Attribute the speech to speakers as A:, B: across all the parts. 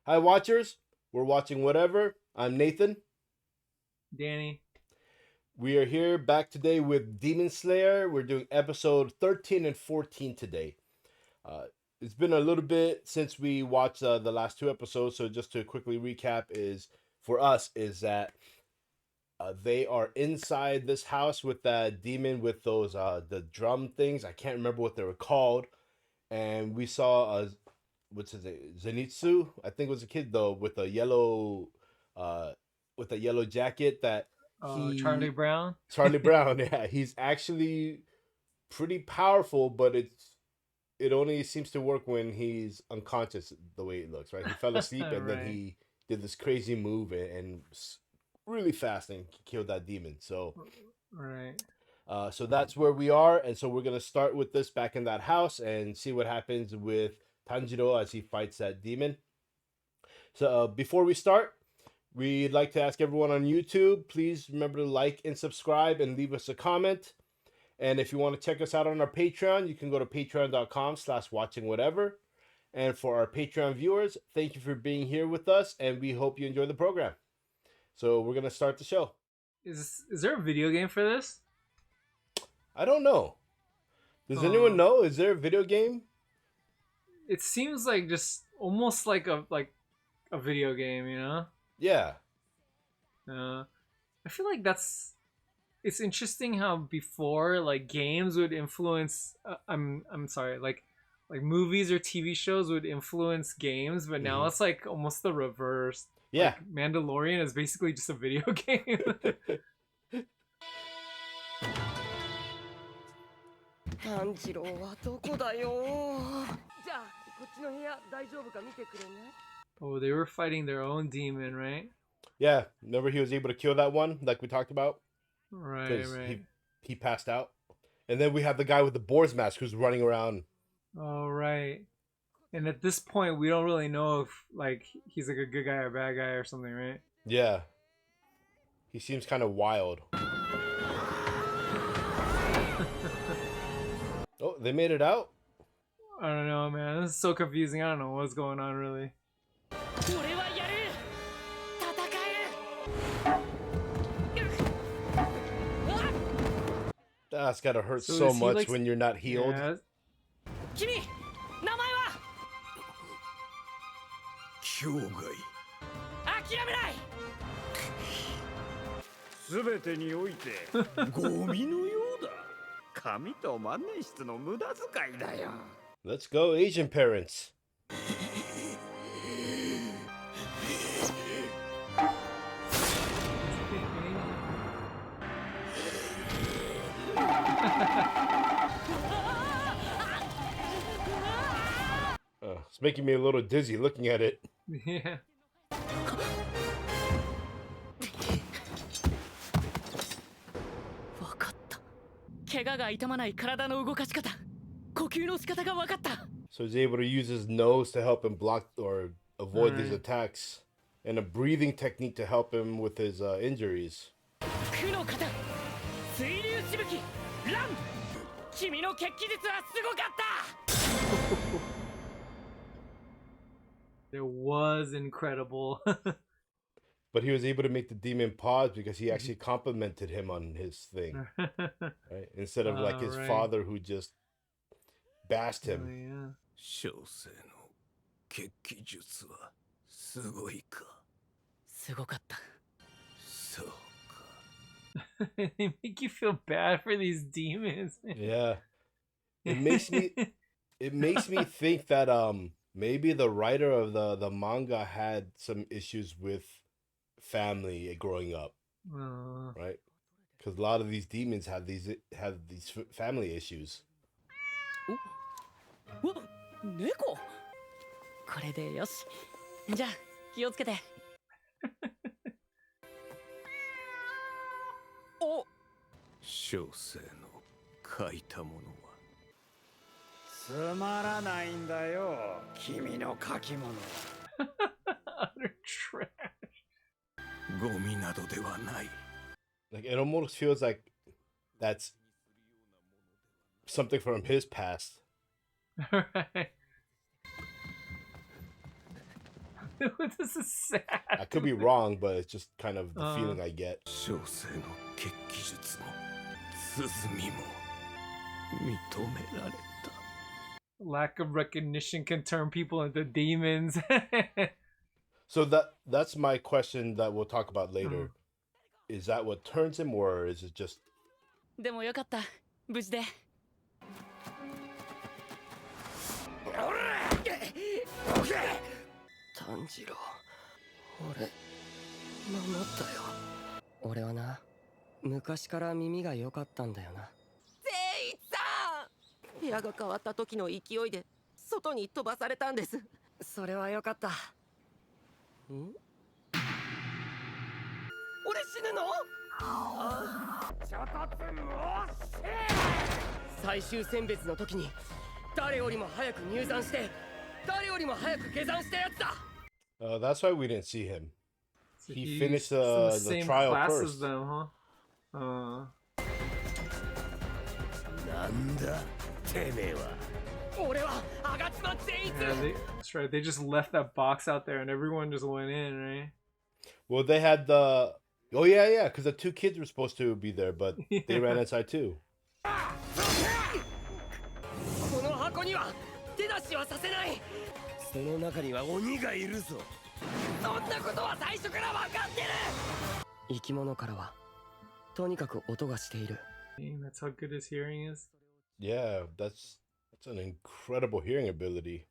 A: Hi, watchers. We're watching whatever. I'm Nathan.
B: Danny.
A: We are here back today with Demon Slayer. We're doing episode 13 and 14 today. It's been a little bit since we watched the last two episodes, so just to quickly recap, is for us is that they are inside this house with that demon with those the drum things. I can't remember what they were called, and we saw what's his name? Zenitsu, I think it was a kid though, uh with a yellow jacket that
B: Charlie
A: he
B: Brown.
A: Charlie Brown, yeah, he's actually pretty powerful, but it only seems to work when he's unconscious the way it looks, right? He fell asleep and then
B: Right.
A: he did this crazy move and really fast and killed that demon. So
B: Right.
A: so that's where we are, and so we're gonna start with this back in that house and see what happens with Tanjiro as he fights that demon. So before we start, we'd like to ask everyone on YouTube, please remember to like and subscribe and leave us a comment. And if you want to check us out on our Patreon, you can go to patreon.com/watchingwhatever. And for our Patreon viewers, thank you for being here with us, and we hope you enjoy the program. So we're gonna start the show.
B: Is there a video game for this?
A: I don't know. Does anyone
B: Uh,
A: know? Is there a video game?
B: it seems like just almost like a video game, you know?
A: Yeah.
B: I feel like it's interesting how before like games would influence I'm sorry, like movies or TV shows would influence games, but now
A: Hmm.
B: it's like almost the reverse.
A: Yeah.
B: Like Mandalorian is basically just a video game.
C: 炭治郎はどこだよ。じゃあこっちの部屋大丈夫か見てくれね。
B: Oh, they were fighting their own demon, right?
A: Yeah. Remember he was able to kill that one, like we talked about,
B: Right,
A: because
B: right.
A: he passed out. And then we have the guy with the boar's mask who's running around.
B: Oh, right. And at this point, we don't really know if like he's like a good guy or a bad guy or something, right?
A: Yeah. He seems kind of wild. Oh, they made it out?
B: I don't know, man. This is so confusing. I don't know what's going on, really.
C: 俺はやる。戦え。
A: That's gotta hurt
B: So
A: so
B: is he
A: much
B: like?
A: when you're not healed.
B: Yeah.
C: 君、名前は。
D: 生涯
C: 諦めない。
D: すべてにおいてゴミのようだ。紙と万年筆の無駄遣いだよ。
A: Let's go, Asian parents. It's making me a little dizzy looking at it.
B: Yeah.
C: わかった。怪我が痛まない体の動かし方、呼吸の仕方がわかった。
A: So he's able to use his nose to help him block or avoid these
B: Right.
A: attacks, and a breathing technique to help him with his injuries.
C: 苦の型、水流しぶき、ラン。君の決起術はすごかった。
B: It was incredible.
A: But he was able to make the demon pause because he actually complimented him on his thing, right? Instead of like his
B: Right.
A: father who just bashed
B: Oh,
A: him.
B: yeah.
D: 小生の決起術はすごいか。
C: すごかった。
D: そうか。
B: They make you feel bad for these demons.
A: Yeah. It makes me think that maybe the writer of the manga had some issues with family growing up, right? Because a lot of these demons have these family issues.
C: うわ、猫。これでよし。じゃあ気をつけて。お。
D: 小生の書いたものはつまらないんだよ。君の書き物は
B: Utter trash.
D: ゴミなどではない。
A: Like it almost feels like that's something from his past.
B: Right. This is sad.
A: I could be wrong, but it's just kind of the feeling I get.
D: 小生の血気術も鼓も認められた。
B: Lack of recognition can turn people into demons.
A: So that's my question that we'll talk about later. Is that what turns him, or is it just?
C: でもよかった、無事で。
E: 炭治郎、俺守ったよ。俺はな、昔から耳が良かったんだよな。
F: 善一さん、部屋が変わった時の勢いで外に飛ばされたんです。
E: それは良かった。ん？俺死ぬの？最終選別の時に誰よりも早く入山して誰よりも早く下山したやつだ。
A: That's why we didn't see him.
B: So
A: He
B: he's
A: finished
B: in the
A: the
B: same
A: trial
B: class
A: first.
B: as them, huh?
D: なんだてめえは。
E: 俺は吾妻善逸。
B: Yeah, that's right. They just left that box out there, and everyone just went in, right?
A: Well, they had the. Oh yeah, because the two kids were supposed to be there, but they ran inside too.
E: この箱には手出しはさせない。
D: その中には鬼がいるぞ。
E: そんなことは最初から分かってる。生き物からはとにかく音がしている。
B: Dang, that's how good his hearing is.
A: Yeah, that's an incredible hearing ability.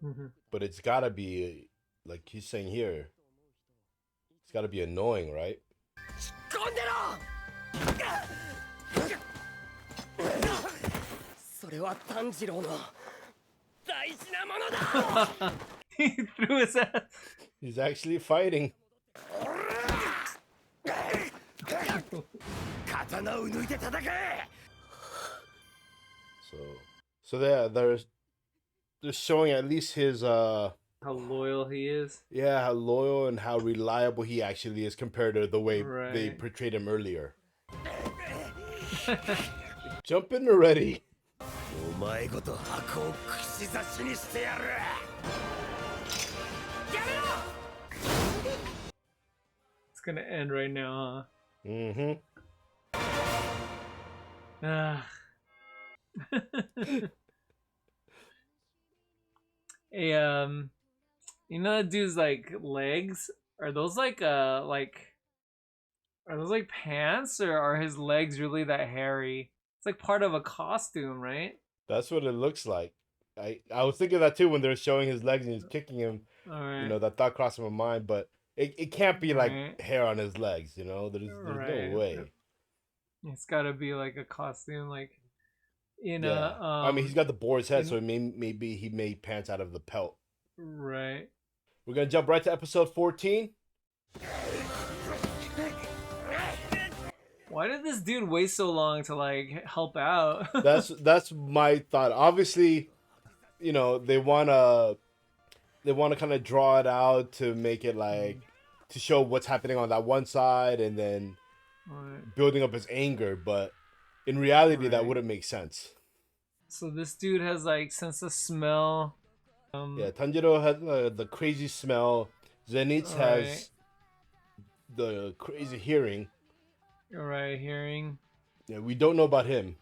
B: Mhm.
A: But it's gotta be like he's saying here. It's gotta be annoying, right?
E: 飛んでろ。それは炭治郎の大事なものだ。
B: He threw his ass.
A: He's actually fighting.
D: 刀を抜いて戦え。
A: So yeah, they're showing at least his
B: How loyal he is.
A: yeah, how loyal and how reliable he actually is compared to the way they
B: Right.
A: portrayed him earlier. Jump in already.
D: お前ごと箱を串刺しにしてやる。
B: It's gonna end right now,
A: Mm-hmm.
B: huh? Hey, you know that dude's like legs? Are those like are those like pants, or are his legs really that hairy? It's like part of a costume, right?
A: That's what it looks like. I was thinking that too when they're showing his legs and he's kicking him.
B: All right.
A: You know, that thought crossed my mind, but it can't be like
B: Right.
A: hair on his legs, you know? There's
B: Right.
A: no way.
B: It's gotta be like a costume, like in
A: Yeah.
B: a
A: I mean, he's got the boar's head,
B: in-
A: so maybe he made pants out of the pelt.
B: right.
A: We're gonna jump right to episode 14.
B: Why did this dude wait so long to like help out?
A: That's my thought. Obviously, you know, they wanna kind of draw it out to make it like to show what's happening on that one side and then
B: Right.
A: building up his anger, but in reality that
B: Right.
A: wouldn't make sense.
B: So this dude has like sense of smell.
A: Yeah, Tanjiro has the crazy smell. Zenitsu has
B: Right.
A: the crazy hearing.
B: Right, hearing.
A: Yeah, we don't know about him.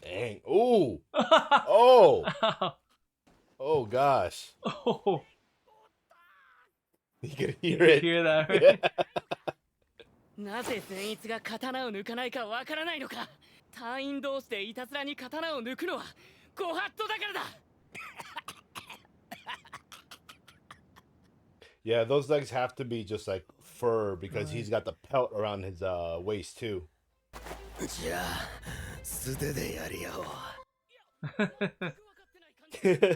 A: Dang. Ooh. Oh. Oh gosh.
B: Oh,
A: You can hear
B: you
A: it.
B: hear that? Right?
A: Yeah.
C: なぜ善逸が刀を抜かないかわからないのか。隊員同士でいたずらに刀を抜くのはご法度だからだ。
A: Yeah, those legs have to be just like fur because he's got the pelt around his waist too.
D: じゃあ素手でやり合おう。
C: 素手だか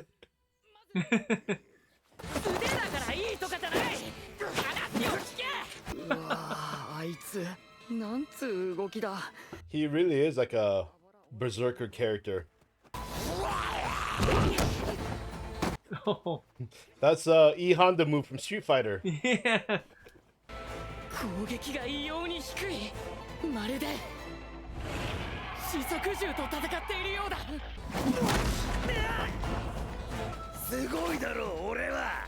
C: らいいとかじゃない。話を聞け。
E: うわあ、あいつなんつう動きだ。
A: He really is like a berserker character.
B: Oh,
A: That's E Honda move from Street Fighter.
B: yeah.
C: 攻撃が異様に低い。まるで四足獣と戦っているようだ。
D: すごいだろう俺は。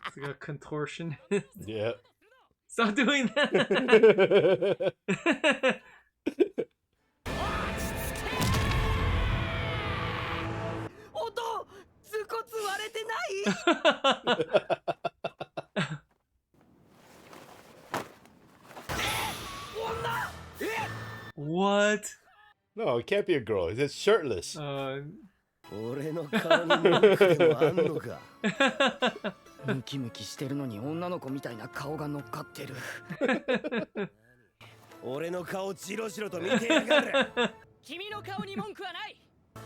B: It's like a contortion.
A: Yeah.
B: Stop doing that.
F: 音、頭骨割れてない？
B: What?
A: No, it can't be a girl. It's shirtless.
D: 俺の顔に文句でもあんのか。
E: ムキムキしてるのに女の子みたいな顔が乗っかってる。
D: 俺の顔ジロジロと見てやがる。
C: 君の顔に文句はない。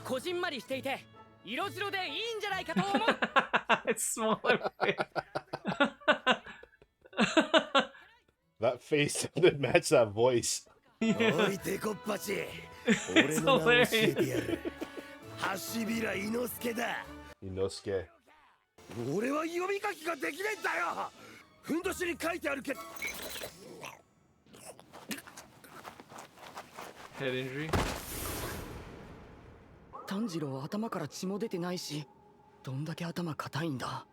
C: こじんまりしていて色白でいいんじゃないかと思う。
B: It's smaller.
A: That face didn't match that voice.
D: おいてこっぱち。俺の名を教えてやる。橋平伊之助だ。
A: Inosuke.
D: 俺は読み書きができねえんだよ。ふんどしに書いてあるけど。
B: Head injury.
E: 炭治郎は頭から血も出てないし、どんだけ頭硬いんだ。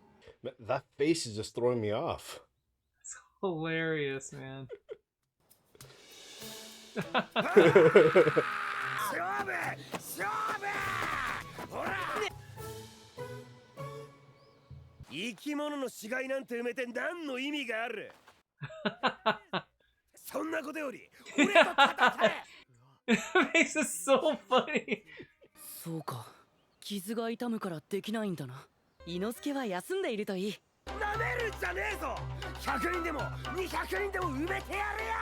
A: That face is just throwing me off.
B: It's hilarious, man.
D: 勝負ほら、生き物の死骸なんて埋めて何の意味がある。そんなことより俺と戦え。
B: It makes it so funny.
C: そうか、傷が痛むからできないんだな。伊之助は休んでいるといい。
D: なめるんじゃねえぞ。100人でも200人でも埋めてやるよ。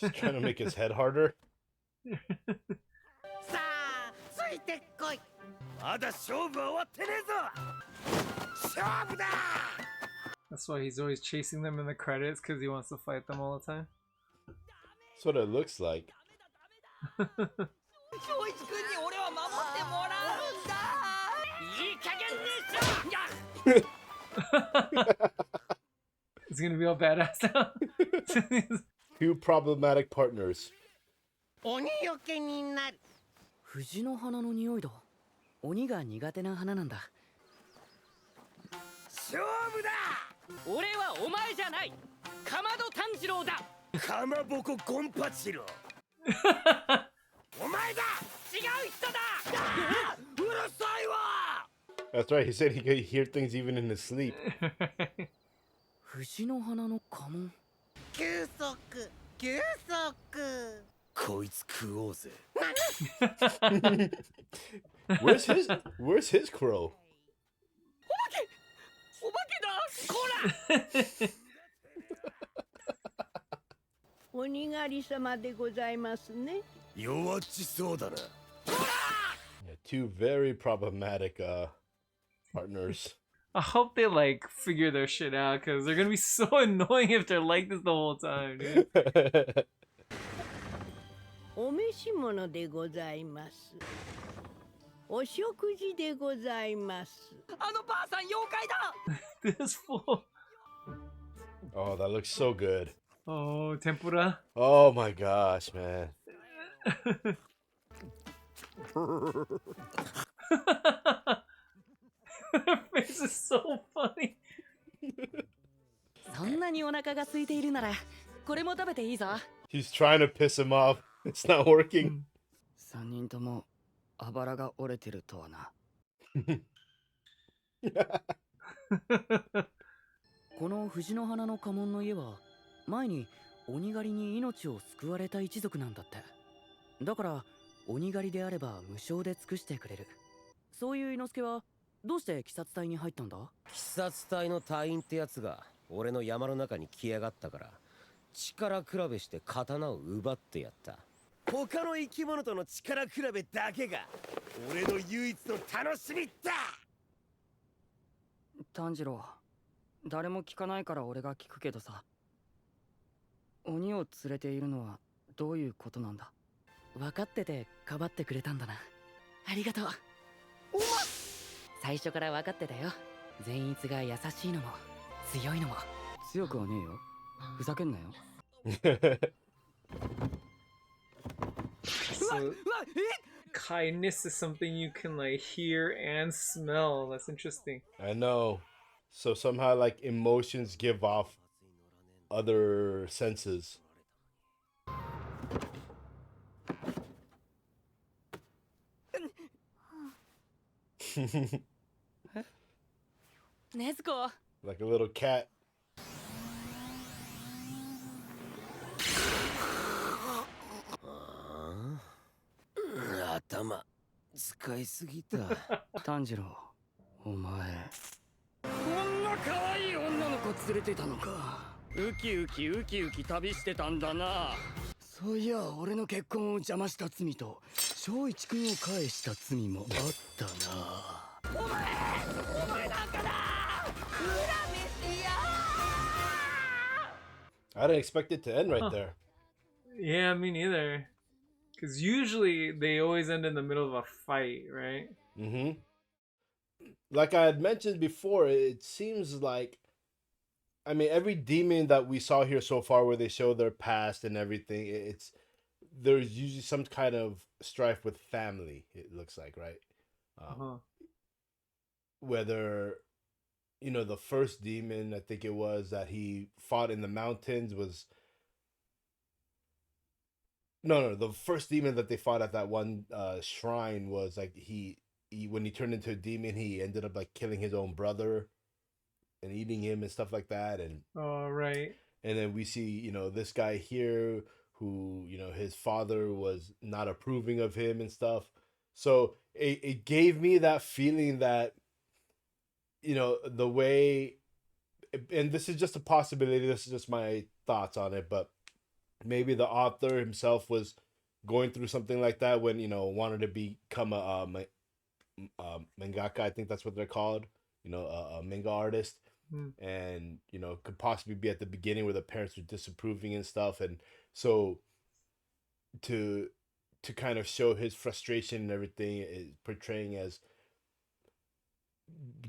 A: Just trying to make his head harder.
F: さあ、ついてこい。
D: まだ勝負は終わってねえぞ。勝負だ。
B: That's why he's always chasing them in the credits, because he wants to fight them all the time.
A: That's what it looks like.
F: 正一君に俺は守ってもらうんだ。いい加減にしろ。
B: He's gonna be all badass now.
A: Two problematic partners.
F: 鬼よけになる。
C: 藤の花の匂いだ。鬼が苦手な花なんだ。
D: 勝負だ。
C: 俺はお前じゃない。かまど炭治郎だ。
D: かまぼこゴンパチロ。お前だ。
C: 違う人だ。
D: うるさいわ。
A: That's right. He said he could hear things even in his sleep.
C: 藤の花の家紋。
F: 休息、休息。
D: こいつ食おうぜ。
A: Where's his crow?
C: お化けだ。こら。
G: 鬼狩り様でございますね。
D: 弱っちそうだな。
A: Yeah, two very problematic partners.
B: I hope they like figure their shit out, because they're gonna be so annoying if they're like this the whole time, dude.
G: お召し物でございます。お食事でございます。
C: あのばあさん妖怪だ。
B: This fool.
A: Oh, that looks so good.
B: Oh, tempura.
A: Oh my gosh, man.
B: Their face is so funny.
C: そんなにお腹が空いているなら、これも食べていいぞ。
A: He's trying to piss him off. It's not working.
E: 3人ともあばらが折れてるとはな。
C: この藤の花の家紋の家は前に鬼狩りに命を救われた一族なんだって。だから鬼狩りであれば無償で尽くしてくれる。そういう伊之助はどうして鬼殺隊に入ったんだ？
H: 鬼殺隊の隊員ってやつが俺の山の中に来やがったから力比べして刀を奪ってやった。
D: 他の生き物との力比べだけが俺の唯一の楽しみだ。
E: 炭治郎、誰も聞かないから俺が聞くけどさ、鬼を連れているのはどういうことなんだ？
C: 分かっててかばってくれたんだな。ありがとう。最初から分かってたよ。善逸が優しいのも強いのも。強くはねえよ。ふざけんなよ。
B: So kindness is something you can like hear and smell. That's interesting.
A: I know. So somehow like emotions give off other senses.
C: Nezuko.
A: Like a little cat.
H: 頭使いすぎた。
C: 炭治郎、お前こんな可愛い女の子連れてたのか。ウキウキウキウキ旅してたんだな。そういや俺の結婚を邪魔した罪と正一君を返した罪もあったな。お前なんかだ。
A: I didn't expect it to end right
B: Huh.
A: there.
B: Yeah, me neither. Because usually they always end in the middle of a fight, right?
A: Mm-hmm. Like I had mentioned before, it seems like, I mean, every demon that we saw here so far, where they show their past and everything, it's there's usually some kind of strife with family. It looks like, right?
B: Uh-huh.
A: Whether the first demon, I think it was that he fought in the mountains was no, the first demon that they fought at that one shrine was like he when he turned into a demon, he ended up like killing his own brother and eating him and stuff like that. And
B: Right.
A: and then we see this guy here who his father was not approving of him and stuff. So it gave me that feeling that the way, and this is just a possibility, this is just my thoughts on it, but maybe the author himself was going through something like that when wanted to become a mangaka. I think that's what they're called, a manga artist. And could possibly be at the beginning where the parents were disapproving and stuff, and so to kind of show his frustration and everything, is portraying as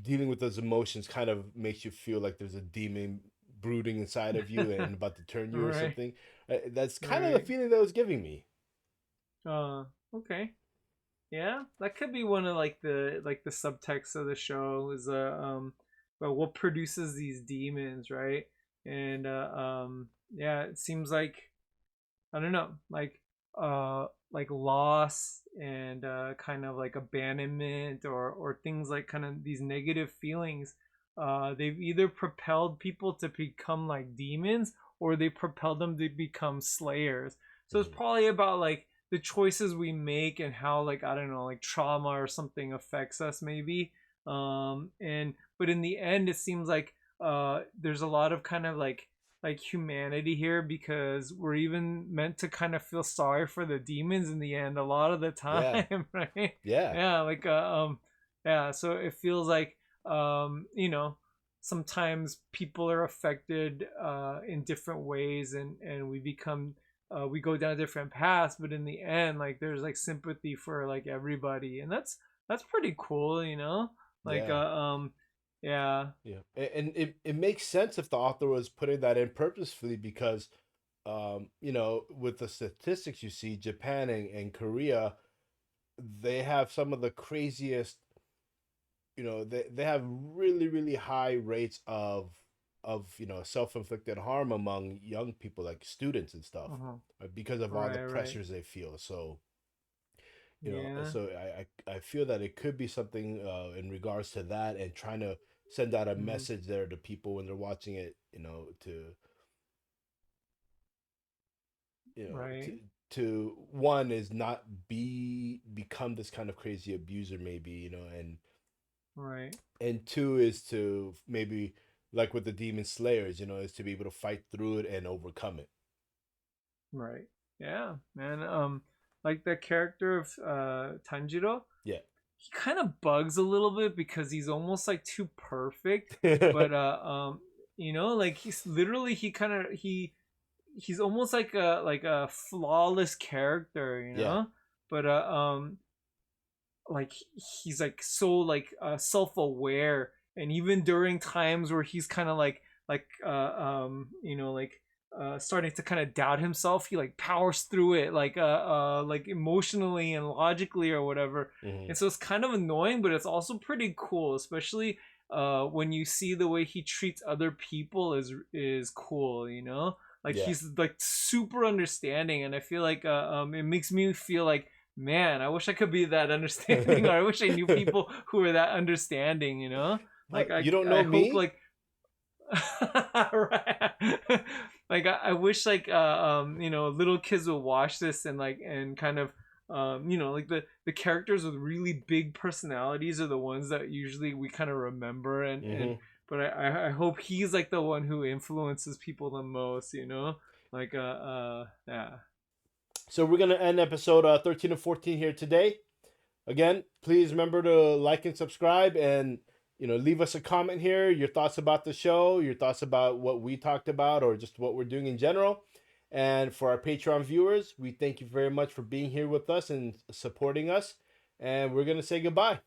A: dealing with those emotions, kind of makes you feel like there's a demon brooding inside of you and about to turn you or
B: Right.
A: something. That's kind of the feeling that was giving me.
B: Okay. Yeah, that could be one of like the subtext of the show is well, what produces these demons, right? And yeah, it seems like, I don't know, like loss and kind of like abandonment or things like kind of these negative feelings. They've either propelled people to become like demons or they propelled them to become slayers. So it's probably about like the choices we make and how, like, I don't know, like trauma or something affects us maybe. And but in the end it seems like there's a lot of kind of like humanity here, because we're even meant to kind of feel sorry for the demons in the end a lot of the time.
A: Yeah.
B: Right?
A: Yeah.
B: Yeah, like yeah, so it feels like sometimes people are affected in different ways, and we become we go down different paths, but in the end, like, there's like sympathy for like everybody, and that's pretty cool, like
A: Yeah.
B: yeah.
A: Yeah, and it makes sense if the author was putting that in purposefully, because with the statistics you see, Japan and Korea, they have some of the craziest, they have really, really high rates of self-inflicted harm among young people, like students and stuff, because of all the
B: Right.
A: pressures they feel. So
B: Yeah.
A: so I feel that it could be something in regards to that, and trying to send out a message there to people when they're watching it,
B: Right.
A: to one is not become this kind of crazy abuser, maybe,
B: Right.
A: and two is to maybe, like with the demon slayers, is to be able to fight through it and overcome it.
B: Right. Yeah, man. Like the character of Tanjiro,
A: Yeah.
B: he kind of bugs a little bit because he's almost like too perfect. But like he's literally he's almost like a flawless character,
A: Yeah.
B: But like he's like so like self-aware, and even during times where he's kind of you know, starting to kind of doubt himself, he like powers through it like emotionally and logically or whatever.
A: Mhm.
B: And so it's kind of annoying, but it's also pretty cool, especially when you see the way he treats other people is cool, you know? Like
A: Yeah.
B: he's like super understanding, and I feel like it makes me feel like, man, I wish I could be that understanding, or I wish I knew people who were that understanding, you know? Like
A: You don't know
B: I hope
A: me?
B: like right. Like I wish like you know, little kids will watch this and like and kind of you know, like the characters with really big personalities are the ones that usually we kind of remember, and
A: Mhm.
B: but I hope he's like the one who influences people the most, you know? Like yeah.
A: So we're gonna end episode 13 and 14 here today. Again, please remember to like and subscribe, and leave us a comment here, your thoughts about the show, your thoughts about what we talked about, or just what we're doing in general. And for our Patreon viewers, we thank you very much for being here with us and supporting us. And we're gonna say goodbye.